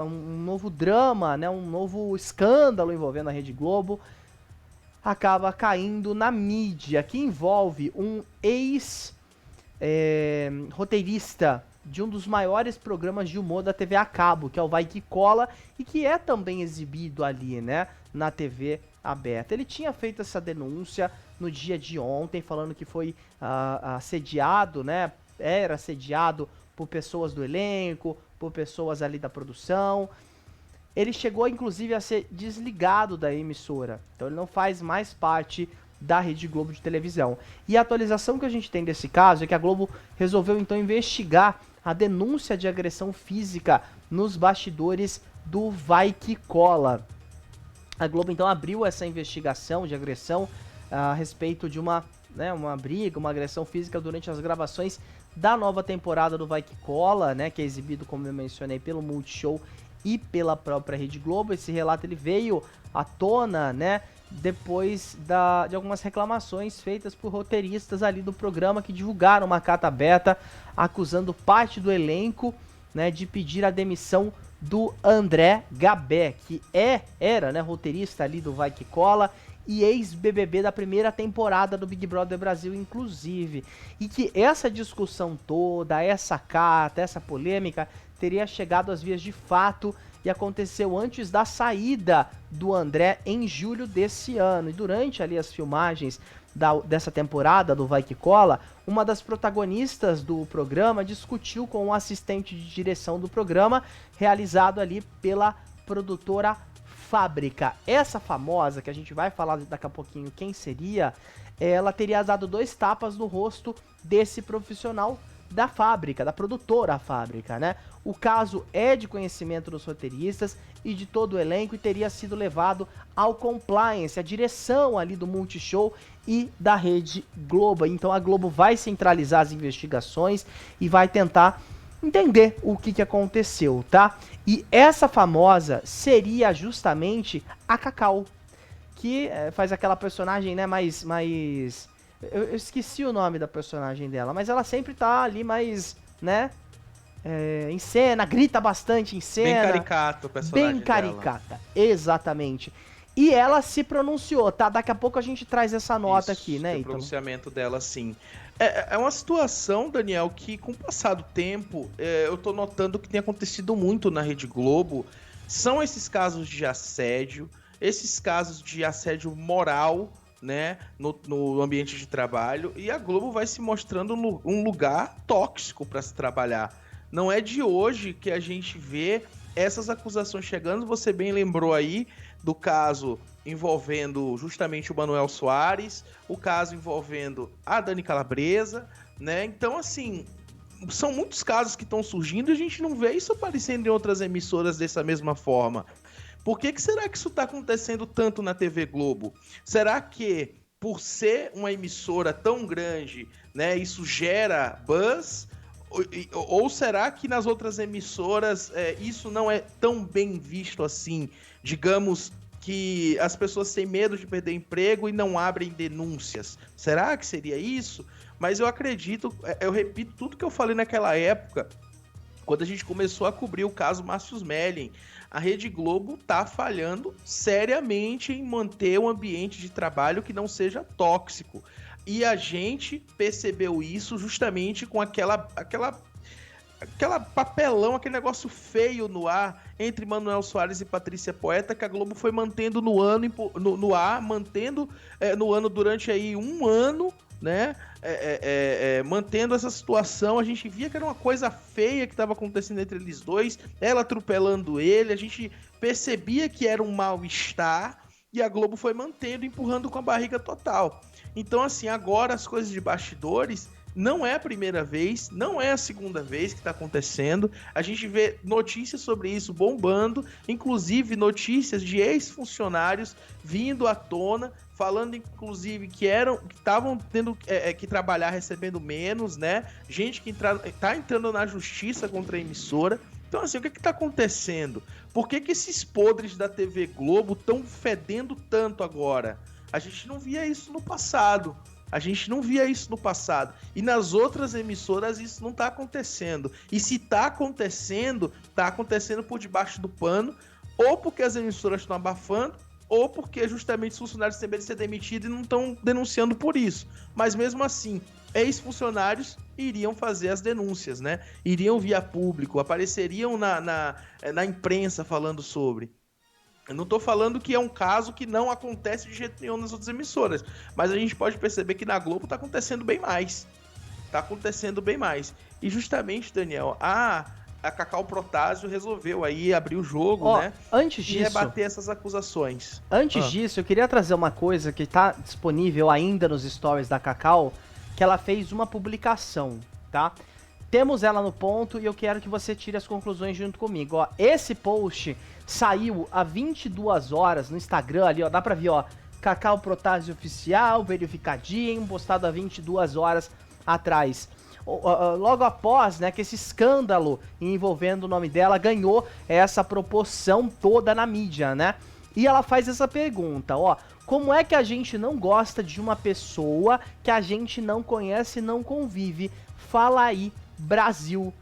um novo drama, né, um novo escândalo envolvendo a Rede Globo, acaba caindo na mídia, que envolve um ex-roteirista de um dos maiores programas de humor da TV a cabo, que é o Vai Que Cola, e que é também exibido ali, né, na TV aberta. Ele tinha feito essa denúncia no dia de ontem, falando que foi assediado, né, era assediado por pessoas do elenco, por pessoas ali da produção. Ele chegou inclusive a ser desligado da emissora, então ele não faz mais parte da Rede Globo de televisão. E a atualização que a gente tem desse caso é que a Globo resolveu então investigar a denúncia de agressão física nos bastidores do Vai Que Cola. A Globo então abriu essa investigação de agressão a respeito de uma briga, uma agressão física durante as gravações da nova temporada do Vai Que Cola, né, que é exibido, como eu mencionei, pelo Multishow e pela própria Rede Globo. Esse relato ele veio à tona, né, depois de algumas reclamações feitas por roteiristas ali do programa, que divulgaram uma carta aberta acusando parte do elenco, né, de pedir a demissão do André Gabé, que era, né, roteirista ali do Vai Que Cola e ex-BBB da primeira temporada do Big Brother Brasil, inclusive. E que essa discussão toda, essa carta, essa polêmica, teria chegado às vias de fato e aconteceu antes da saída do André em julho desse ano. E durante ali as filmagens dessa temporada do Vai Que Cola, uma das protagonistas do programa discutiu com o assistente de direção do programa, realizado ali pela produtora Fábrica. Essa famosa, que a gente vai falar daqui a pouquinho quem seria, ela teria dado 2 tapas no rosto desse profissional da Fábrica, da produtora Fábrica, né? O caso é de conhecimento dos roteiristas e de todo o elenco e teria sido levado ao compliance, a direção ali do Multishow e da Rede Globo. Então a Globo vai centralizar as investigações e vai tentar entender o que aconteceu, tá? E essa famosa seria justamente a Cacau, que faz aquela personagem, né, mais eu esqueci o nome da personagem dela, mas ela sempre tá ali mais, né, em cena, grita bastante em Bem cena. caricato o Bem personagem dela. caricata, exatamente. E ela se pronunciou, tá? Daqui a pouco a gente traz essa nota aqui, Isso, né, tem o Ítalo? pronunciamento dela, sim. É uma situação, Daniel, que com o passar do tempo, eu tô notando que tem acontecido muito na Rede Globo. São esses casos de assédio, esses casos de assédio moral, né, no ambiente de trabalho, e a Globo vai se mostrando um lugar tóxico para se trabalhar. Não é de hoje que a gente vê essas acusações chegando. Você bem lembrou aí do caso envolvendo justamente o Manuel Soares, o caso envolvendo a Dani Calabresa, né? Então, assim, são muitos casos que estão surgindo e a gente não vê isso aparecendo em outras emissoras dessa mesma forma. Por que será que isso está acontecendo tanto na TV Globo? Será que, por ser uma emissora tão grande, né, isso gera buzz? Ou será que nas outras emissoras isso não é tão bem visto assim? Digamos que as pessoas têm medo de perder emprego e não abrem denúncias. Será que seria isso? Mas eu acredito, eu repito tudo que eu falei naquela época, quando a gente começou a cobrir o caso Márcio Smelling. A Rede Globo está falhando seriamente em manter um ambiente de trabalho que não seja tóxico. E a gente percebeu isso justamente com aquela papelão, aquele negócio feio no ar entre Manuel Soares e Patrícia Poeta, que a Globo foi mantendo no ar, mantendo no ano durante aí um ano, né? Mantendo essa situação. A gente via que era uma coisa feia que estava acontecendo entre eles dois, ela atropelando ele, a gente percebia que era um mal-estar e a Globo foi mantendo, empurrando com a barriga total. Então, assim, agora as coisas de bastidores não é a primeira vez, não é a segunda vez que está acontecendo. A gente vê notícias sobre isso bombando, inclusive notícias de ex-funcionários vindo à tona, falando inclusive que estavam tendo que trabalhar recebendo menos, né? Gente que está entrando na justiça contra a emissora. Então, assim, o que está acontecendo? Por que esses podres da TV Globo estão fedendo tanto agora? A gente não via isso no passado. A gente não via isso no passado. E nas outras emissoras isso não está acontecendo. E se está acontecendo por debaixo do pano, ou porque as emissoras estão abafando, ou porque justamente os funcionários têm medo de ser demitidos e não estão denunciando por isso. Mas mesmo assim, ex-funcionários iriam fazer as denúncias, né? Iriam via público, apareceriam na imprensa falando sobre. Eu não estou falando que é um caso que não acontece de jeito nenhum nas outras emissoras, mas a gente pode perceber que na Globo está acontecendo bem mais. Está acontecendo bem mais. E justamente, Daniel, a Cacau Protásio resolveu aí abrir o jogo, né? Antes disso, e rebater essas acusações. Antes disso, eu queria trazer uma coisa que está disponível ainda nos stories da Cacau, que ela fez uma publicação, tá? Temos ela no ponto e eu quero que você tire as conclusões junto comigo, ó. Esse post saiu há 22 horas no Instagram ali, ó, dá pra ver, ó, Cacau Protásio Oficial, verificadinho, postado há 22 horas atrás. Logo após, né, que esse escândalo envolvendo o nome dela ganhou essa proporção toda na mídia, né? E ela faz essa pergunta, ó, como é que a gente não gosta de uma pessoa que a gente não conhece e não convive? Fala aí, Brasil.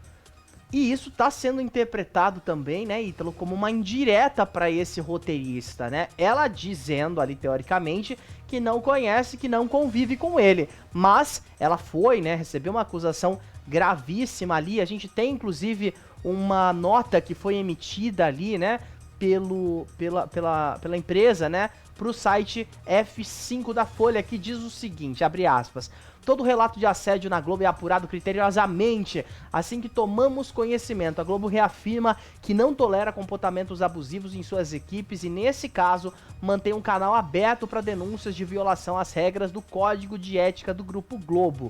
E isso tá sendo interpretado também, né, Ítalo, como uma indireta para esse roteirista, né? Ela dizendo ali, teoricamente, que não conhece, que não convive com ele. Mas ela foi, né, recebeu uma acusação gravíssima ali. A gente tem, inclusive, uma nota que foi emitida ali, né, pela empresa, né, pro site F5 da Folha, que diz o seguinte, abre aspas: todo relato de assédio na Globo é apurado criteriosamente. Assim que tomamos conhecimento, a Globo reafirma que não tolera comportamentos abusivos em suas equipes e, nesse caso, mantém um canal aberto para denúncias de violação às regras do Código de Ética do Grupo Globo,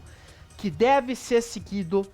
que deve ser seguido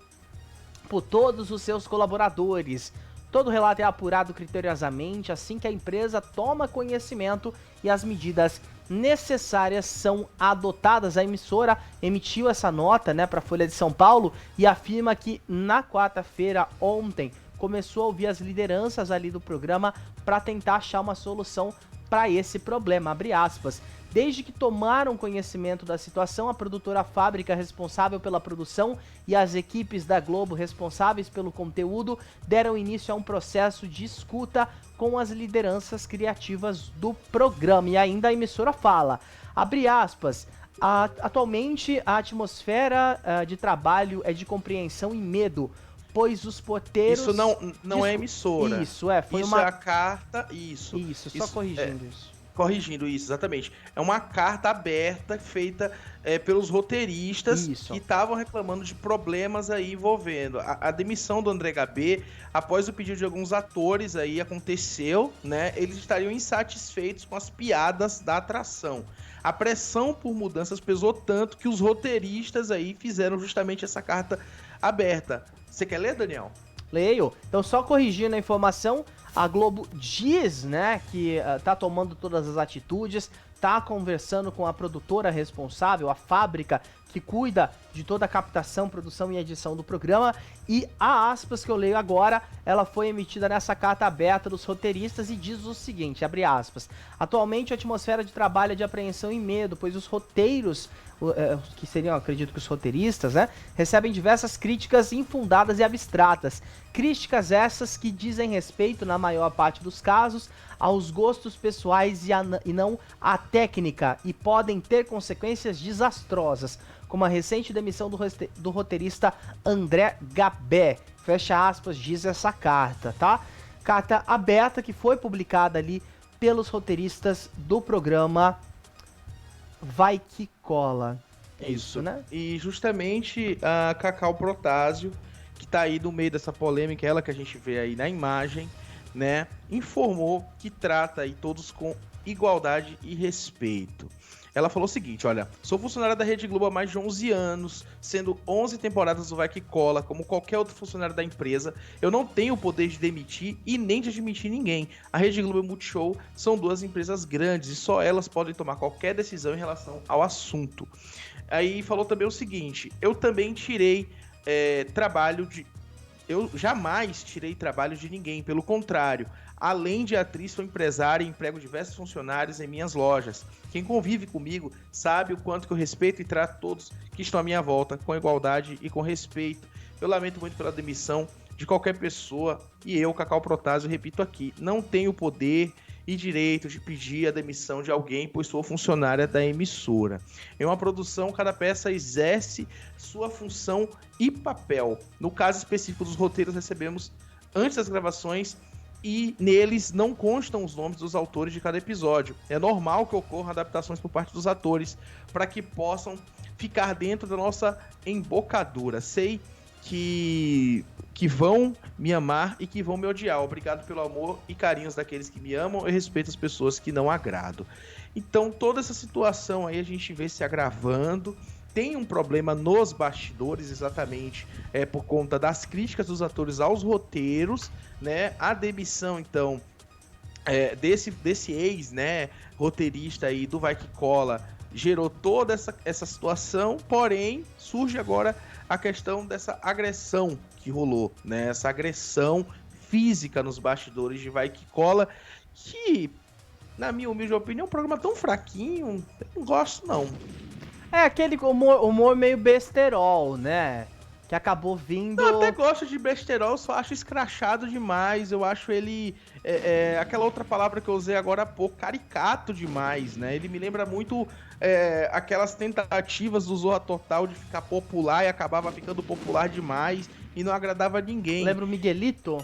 por todos os seus colaboradores. Todo relato é apurado criteriosamente assim que a empresa toma conhecimento e as medidas necessárias são adotadas. A emissora emitiu essa nota, né, para a Folha de São Paulo e afirma que na quarta-feira, ontem, começou a ouvir as lideranças ali do programa para tentar achar uma solução para esse problema, abre aspas. Desde que tomaram conhecimento da situação, a produtora Fábrica, responsável pela produção, e as equipes da Globo responsáveis pelo conteúdo deram início a um processo de escuta com as lideranças criativas do programa. E ainda a emissora fala, abre aspas, atualmente a atmosfera de trabalho é de compreensão e medo, pois os porteiros... Isso não é emissora. Isso, foi isso uma... é a carta, isso. Só corrigindo isso. Corrigindo isso, exatamente. É uma carta aberta feita pelos roteiristas que estavam reclamando de problemas aí envolvendo a demissão do André Gabé, após o pedido de alguns atores aí aconteceu, né? Eles estariam insatisfeitos com as piadas da atração. A pressão por mudanças pesou tanto que os roteiristas aí fizeram justamente essa carta aberta. Você quer ler, Daniel? Leio. Então, só corrigindo a informação, a Globo diz, né, que tá tomando todas as atitudes, tá conversando com a produtora responsável, a Fábrica, que cuida de toda a captação, produção e edição do programa, e a aspas que eu leio agora, ela foi emitida nessa carta aberta dos roteiristas e diz o seguinte, abre aspas, atualmente a atmosfera de trabalho é de apreensão e medo, pois os roteiros, que seriam, acredito que os roteiristas, né, recebem diversas críticas infundadas e abstratas, críticas essas que dizem respeito, na maior parte dos casos, aos gostos pessoais e não à técnica, e podem ter consequências desastrosas, como a recente demissão do roteirista André Gabé. Fecha aspas, diz essa carta, tá? Carta aberta que foi publicada ali pelos roteiristas do programa Vai Que Cola. É isso, né? E justamente a Cacau Protásio, que tá aí no meio dessa polêmica, ela que a gente vê aí na imagem, né, informou que trata aí todos com igualdade e respeito. Ela falou o seguinte, olha, sou funcionária da Rede Globo há mais de 11 anos, sendo 11 temporadas do Vai Que Cola, como qualquer outro funcionário da empresa. Eu não tenho o poder de demitir e nem de admitir ninguém. A Rede Globo e o Multishow são duas empresas grandes e só elas podem tomar qualquer decisão em relação ao assunto. Aí falou também o seguinte, eu também tirei trabalho de... Eu jamais tirei trabalho de ninguém, pelo contrário, Além de atriz, sou empresária e emprego diversos funcionários em minhas lojas. Quem convive comigo sabe o quanto que eu respeito e trato todos que estão à minha volta com igualdade e com respeito. Eu lamento muito pela demissão de qualquer pessoa e eu, Cacau Protásio, repito aqui, não tenho poder e direito de pedir a demissão de alguém, pois sou funcionária da emissora. Em uma produção, cada peça exerce sua função e papel. No caso específico dos roteiros, recebemos antes das gravações e neles não constam os nomes dos autores de cada episódio. É normal que ocorram adaptações por parte dos atores para que possam ficar dentro da nossa embocadura. Sei que vão me amar e que vão me odiar. Obrigado pelo amor e carinhos daqueles que me amam e respeito as pessoas que não agrado. Então, toda essa situação aí a gente vê se agravando. Tem um problema nos bastidores, exatamente, por conta das críticas dos atores aos roteiros, né? A demissão, então, desse ex, né, roteirista aí do Vai Que Cola, gerou toda essa situação, porém, surge agora a questão dessa agressão que rolou, né? Essa agressão física nos bastidores de Vai Que Cola, que, na minha humilde opinião, é um programa tão fraquinho, eu não gosto, não. É aquele humor meio besterol, né? Que acabou vindo... Eu até gosto de besterol, só acho escrachado demais. Eu acho ele... aquela outra palavra que eu usei agora há pouco, caricato demais, né? Ele me lembra muito aquelas tentativas do Zorra Total de ficar popular e acabava ficando popular demais e não agradava ninguém. Lembra o Miguelito?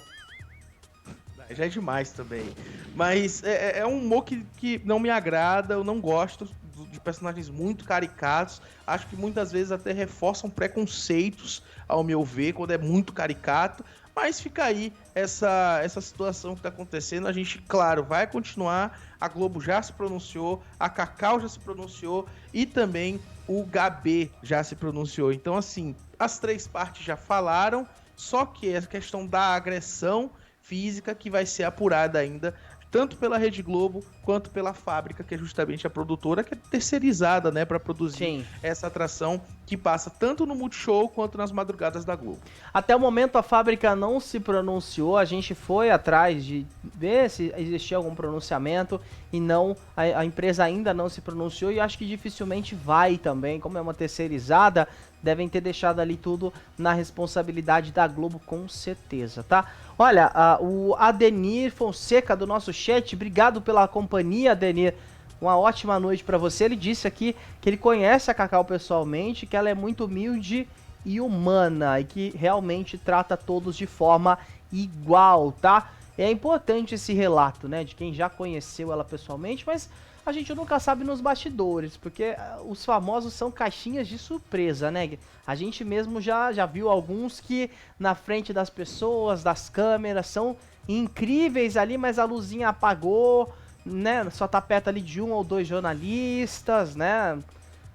Já é demais também. Mas é um humor que não me agrada, eu não gosto de personagens muito caricatos. Acho que muitas vezes até reforçam preconceitos, ao meu ver, quando é muito caricato. Mas fica aí essa situação que está acontecendo. A gente, claro, vai continuar. A Globo já se pronunciou, a Cacau já se pronunciou e também o Gabê já se pronunciou. Então, assim, as três partes já falaram, só que a questão da agressão física que vai ser apurada ainda, tanto pela Rede Globo quanto pela fábrica, que é justamente a produtora, que é terceirizada, né, para produzir essa atração que passa tanto no Multishow quanto nas madrugadas da Globo. Até o momento a fábrica não se pronunciou, a gente foi atrás de ver se existia algum pronunciamento e não, a empresa ainda não se pronunciou e acho que dificilmente vai também, como é uma terceirizada, devem ter deixado ali tudo na responsabilidade da Globo, com certeza, tá? Olha, o Adenir Fonseca do nosso chat, obrigado pela companhia, Adenir. Uma ótima noite pra você. Ele disse aqui que ele conhece a Cacau pessoalmente, que ela é muito humilde e humana e que realmente trata todos de forma igual, tá? É importante esse relato, né, de quem já conheceu ela pessoalmente, mas a gente nunca sabe nos bastidores, porque os famosos são caixinhas de surpresa, né? A gente mesmo já viu alguns que na frente das pessoas, das câmeras, são incríveis ali, mas a luzinha apagou, né? Só tá perto ali de um ou dois jornalistas, né?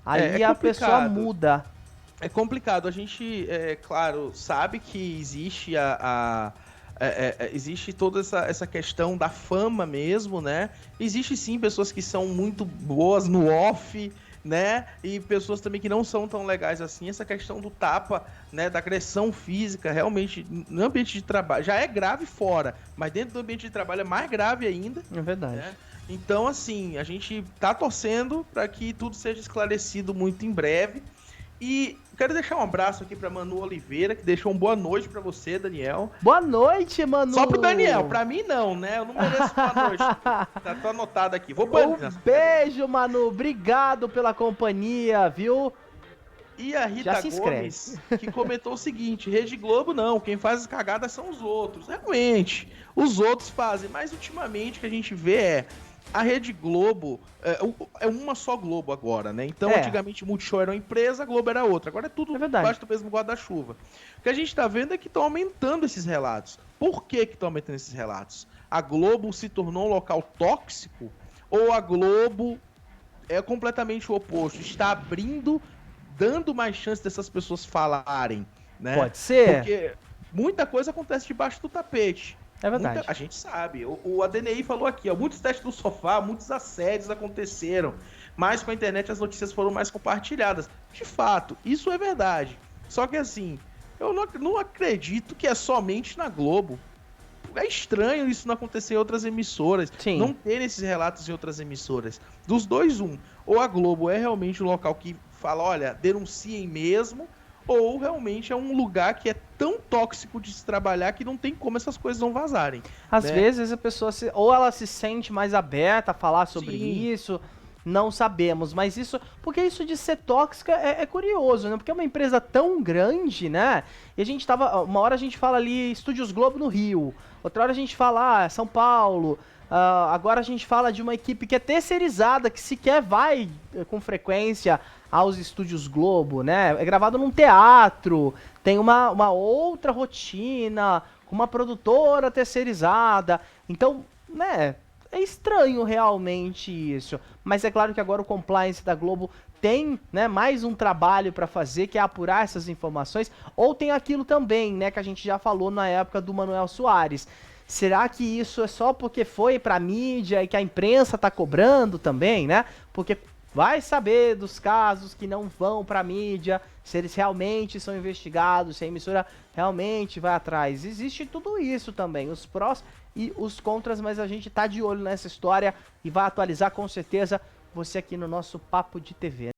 Aí a pessoa muda. É complicado. A gente, claro, sabe que existe existe toda essa questão da fama mesmo, né? Existe sim pessoas que são muito boas no off, né? E pessoas também que não são tão legais assim. Essa questão do tapa, né? Da agressão física, realmente, no ambiente de trabalho, já é grave fora, mas dentro do ambiente de trabalho é mais grave ainda. É verdade. Né? Então, assim, a gente tá torcendo para que tudo seja esclarecido muito em breve. E quero deixar um abraço aqui pra Manu Oliveira, que deixou uma boa noite pra você, Daniel. Boa noite, Manu! Só pro Daniel, pra mim não, né? Eu não mereço boa noite. Tá anotado aqui. Vou beijo, Manu. Obrigado pela companhia, viu? E a Rita Gomes, que comentou o seguinte: Rede Globo não, quem faz as cagadas são os outros. Realmente, os outros fazem, mas ultimamente o que a gente vê a Rede Globo é uma só Globo agora, né? Então, antigamente Multishow era uma empresa, a Globo era outra. Agora é tudo debaixo do mesmo guarda-chuva. O que a gente tá vendo é que estão aumentando esses relatos. Por que estão aumentando esses relatos? A Globo se tornou um local tóxico? Ou a Globo é completamente o oposto? Está abrindo, dando mais chance dessas pessoas falarem, né? Pode ser. Porque muita coisa acontece debaixo do tapete. É verdade. A gente sabe. O ADNI falou aqui, ó, muitos testes do sofá, muitos assédios aconteceram, mas com a internet as notícias foram mais compartilhadas. De fato, isso é verdade. Só que assim, eu não acredito que é somente na Globo. é estranho isso não acontecer em outras emissoras, Sim. não ter esses relatos em outras emissoras. Dos dois, ou a Globo é realmente um local que fala, olha, denunciem mesmo, ou realmente é um lugar que é tão tóxico de se trabalhar que não tem como essas coisas não vazarem. Às né? vezes a pessoa ou ela se sente mais aberta a falar sobre Sim. isso, não sabemos, mas isso, porque isso de ser tóxica é curioso, né? Porque é uma empresa tão grande, né? E a gente tava, uma hora a gente fala ali Estúdios Globo no Rio, outra hora a gente fala São Paulo, agora a gente fala de uma equipe que é terceirizada, que sequer vai com frequência aos Estúdios Globo, né? É gravado num teatro, tem uma outra rotina, com uma produtora terceirizada. Então, né, é estranho realmente isso. Mas é claro que agora o compliance da Globo tem, né, mais um trabalho para fazer, que é apurar essas informações. Ou tem aquilo também, né, que a gente já falou na época do Manuel Soares. Será que isso é só porque foi pra mídia e que a imprensa tá cobrando também, né? Porque vai saber dos casos que não vão pra mídia, se eles realmente são investigados, se a emissora realmente vai atrás. Existe tudo isso também, os prós e os contras, mas a gente tá de olho nessa história e vai atualizar com certeza você aqui no nosso Papo de TV.